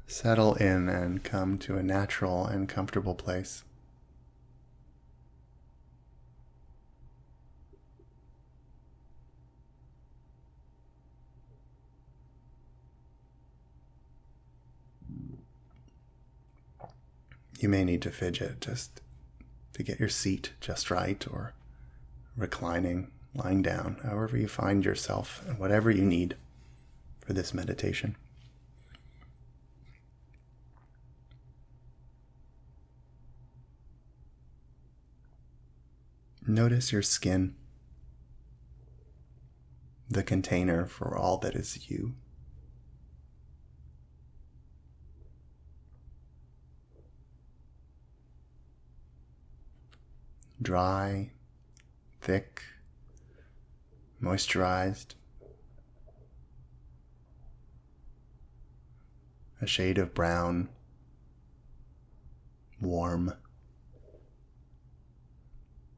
Settle in and come to a natural and comfortable place. You may need to fidget just to get your seat just right, or reclining, lying down, however you find yourself, and whatever you need for this meditation. Notice your skin, the container for all that is you. Dry, thick, moisturized, a shade of brown, warm.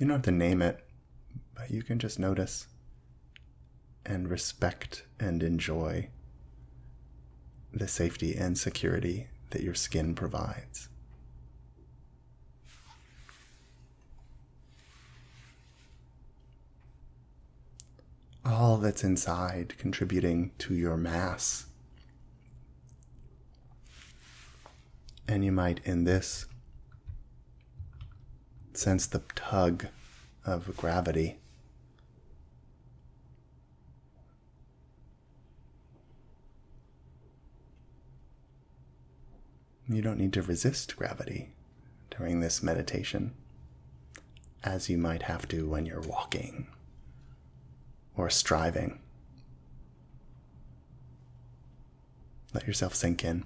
You don't have to name it, but you can just notice and respect and enjoy the safety and security that your skin provides. All that's inside contributing to your mass. And you might, in this, sense the tug of gravity. You don't need to resist gravity during this meditation, as you might have to when you're walking or striving. Let yourself sink in.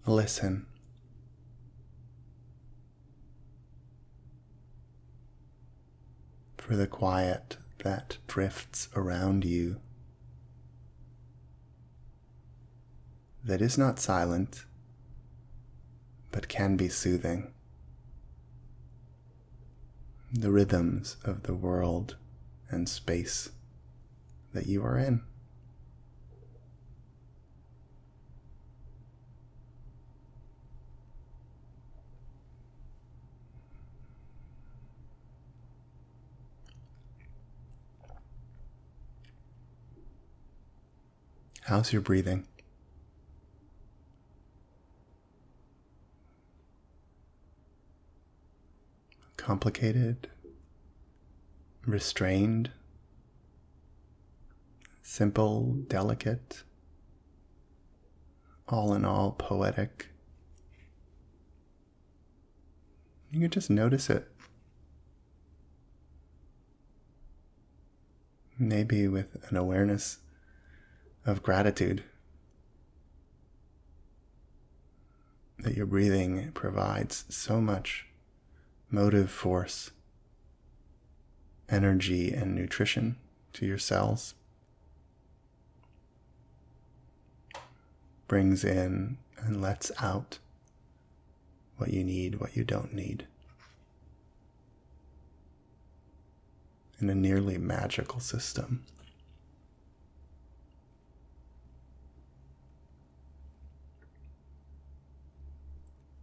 Listen. For the quiet that drifts around you, that is not silent, but can be soothing. The rhythms of the world and space that you are in. How's your breathing? Complicated? Restrained? Simple? Delicate? All in all, poetic? You can just notice it. Maybe with an awareness of gratitude that your breathing provides so much motive force, energy, and nutrition to your cells. Brings in and lets out what you need, what you don't need, in a nearly magical system.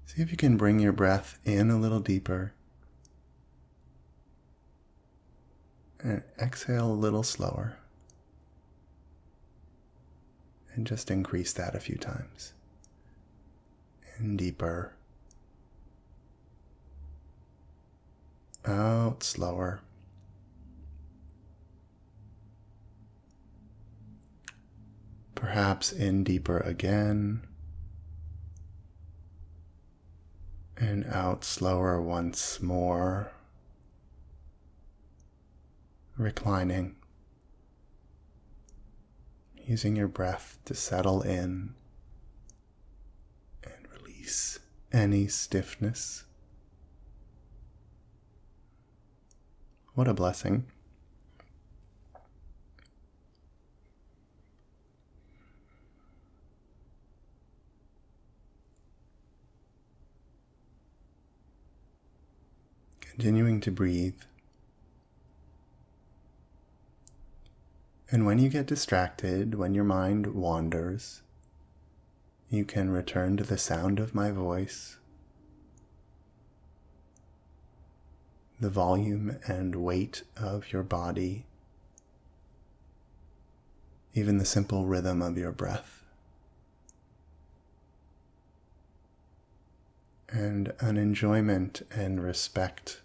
See if you can bring your breath in a little deeper and exhale a little slower, and just increase that a few times. In deeper, out slower. Perhaps in deeper again, and out slower once more, reclining, using your breath to settle in and release any stiffness. What a blessing. continuing to breathe. And when you get distracted, when your mind wanders, you can return to the sound of my voice, the volume and weight of your body, even the simple rhythm of your breath, and an enjoyment and respect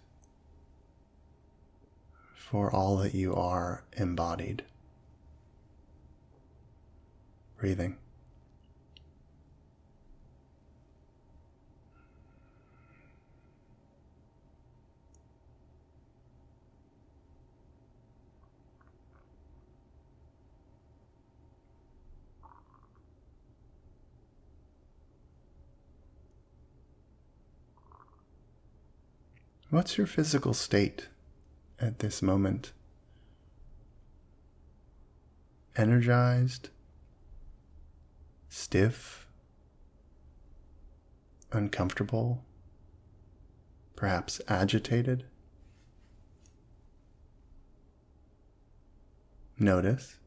for all that you are embodied. Breathing. What's your physical state at this moment? Energized? Stiff? Uncomfortable? Perhaps agitated? Notice,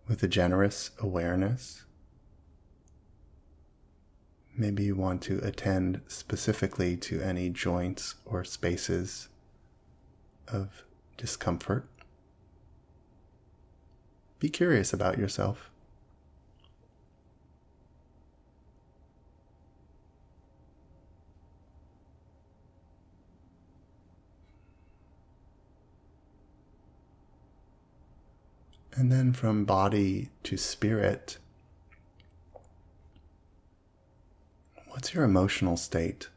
with a generous awareness. Maybe you want to attend specifically to any joints or spaces of discomfort. Be curious about yourself. And then from body to spirit, what's your emotional state?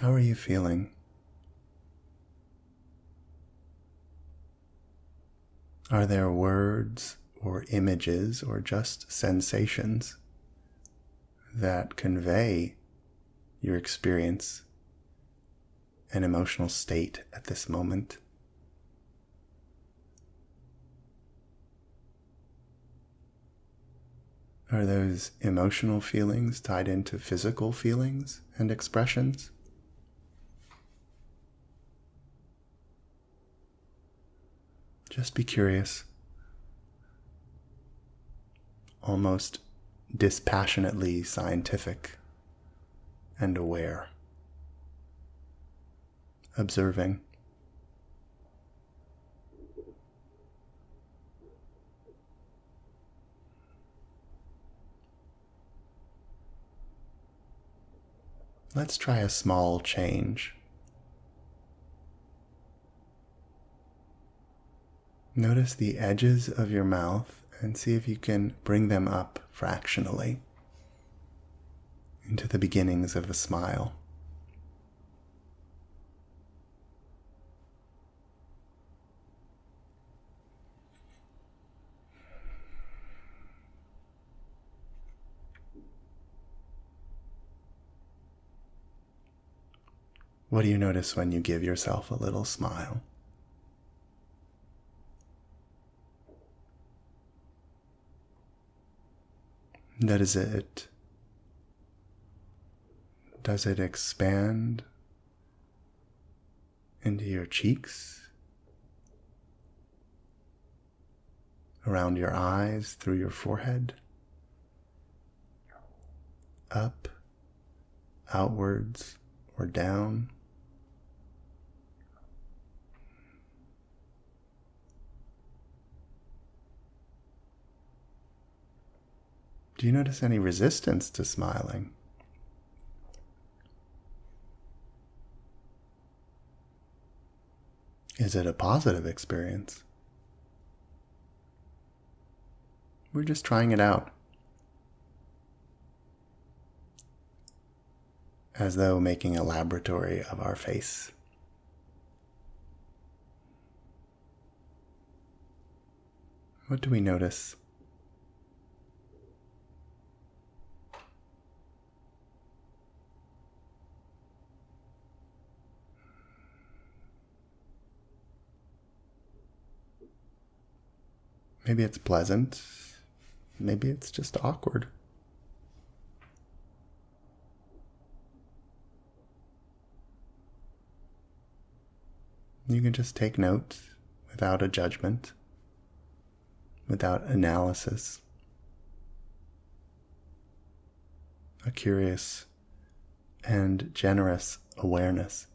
How are you feeling? Are there words or images or just sensations that convey your experience and emotional state at this moment? Are those emotional feelings tied into physical feelings and expressions? Just be curious, almost dispassionately scientific and aware, observing. Let's try a small change. Notice the edges of your mouth and see if you can bring them up fractionally into the beginnings of a smile. What do you notice when you give yourself a little smile? Does it expand into your cheeks, around your eyes, through your forehead, up, outwards, or down? Do you notice any resistance to smiling? Is it a positive experience? We're just trying it out, as though making a laboratory of our face. What do we notice? Maybe it's pleasant. Maybe it's just awkward. You can just take note without a judgment, without analysis. A curious and generous awareness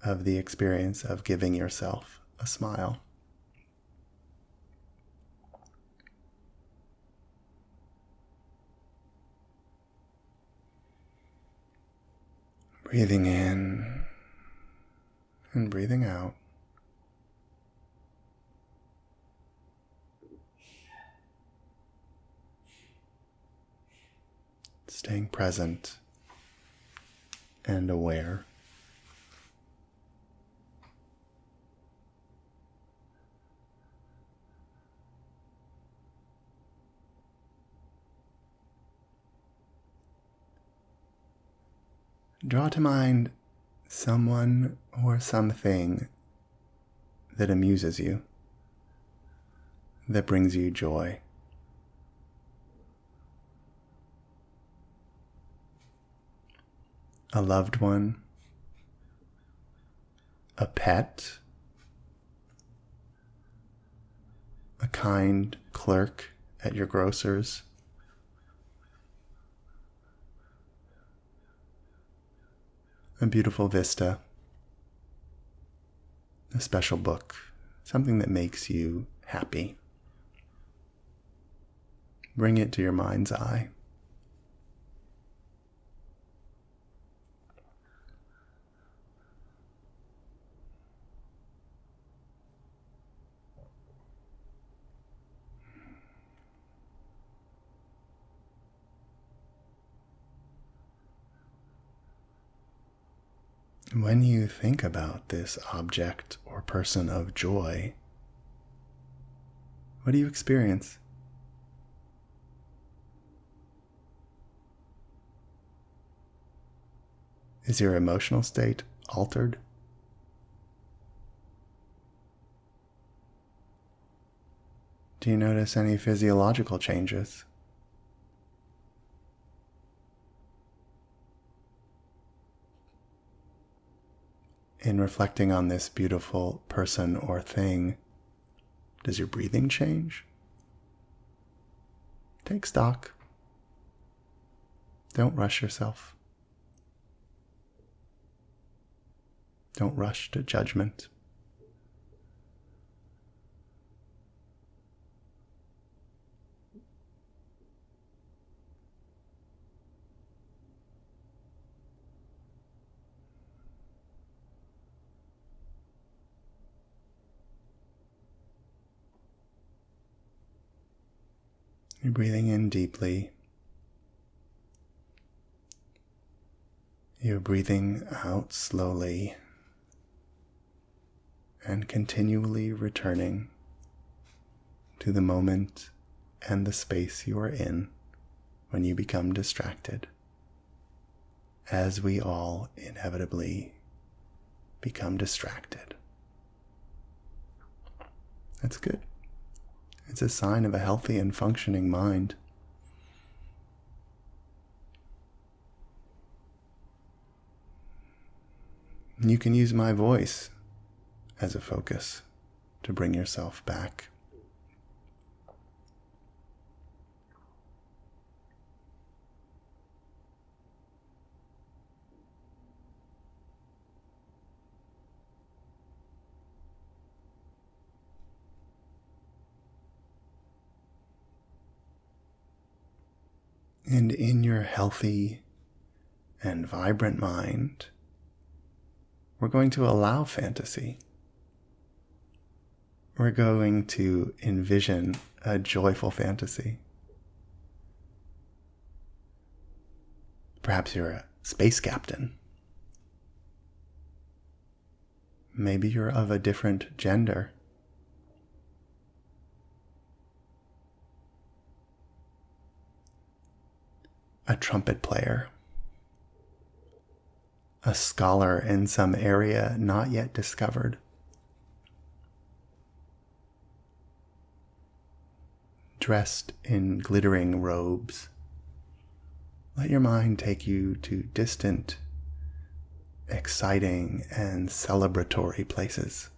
of the experience of giving yourself a smile. Breathing in and breathing out. Staying present and aware. Draw to mind someone or something that amuses you, that brings you joy. A loved one, a pet, a kind clerk at your grocer's, a beautiful vista, a special book, something that makes you happy. Bring it to your mind's eye. When you think about this object or person of joy, what do you experience? Is your emotional state altered? Do you notice any physiological changes? In reflecting on this beautiful person or thing, does your breathing change? Take stock. Don't rush yourself. Don't rush to judgment. You're breathing in deeply. You're breathing out slowly and continually returning to the moment and the space you are in when you become distracted, as we all inevitably become distracted. That's good. It's a sign of a healthy and functioning mind. You can use my voice as a focus to bring yourself back. And in your healthy and vibrant mind, we're going to allow fantasy. We're going to envision a joyful fantasy. Perhaps you're a space captain. Maybe you're of a different gender. A trumpet player, a scholar in some area not yet discovered. dressed in glittering robes. Let your mind take you to distant, exciting, and celebratory places.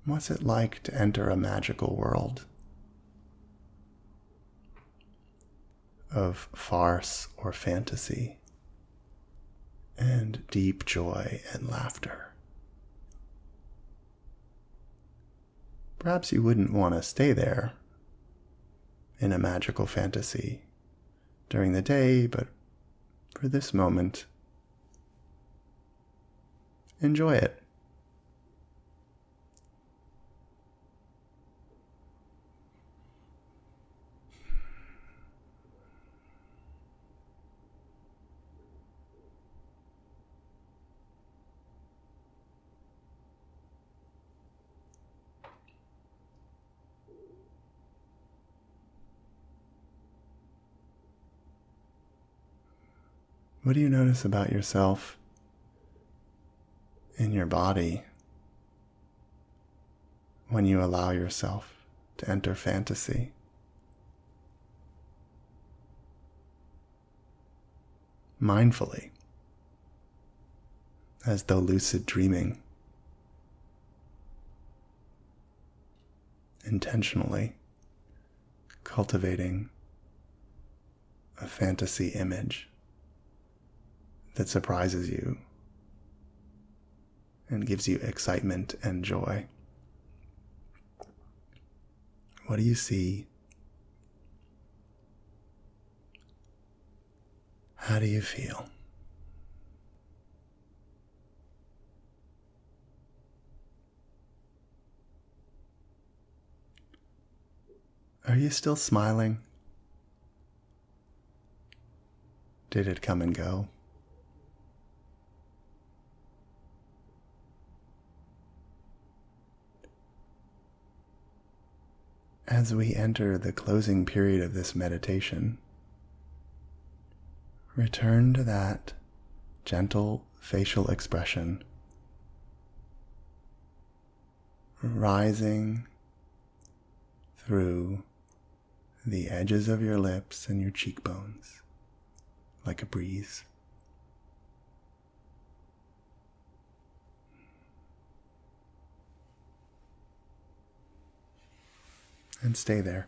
What's it like to enter a magical world of farce or fantasy and deep joy and laughter? Perhaps you wouldn't want to stay there in a magical fantasy during the day, but for this moment, enjoy it. What do you notice about yourself in your body when you allow yourself to enter fantasy? Mindfully, as though lucid dreaming, intentionally cultivating a fantasy image that surprises you and gives you excitement and joy. What do you see? How do you feel? Are you still smiling? Did it come and go? As we enter the closing period of this meditation, return to that gentle facial expression, rising through the edges of your lips and your cheekbones like a breeze. And stay there.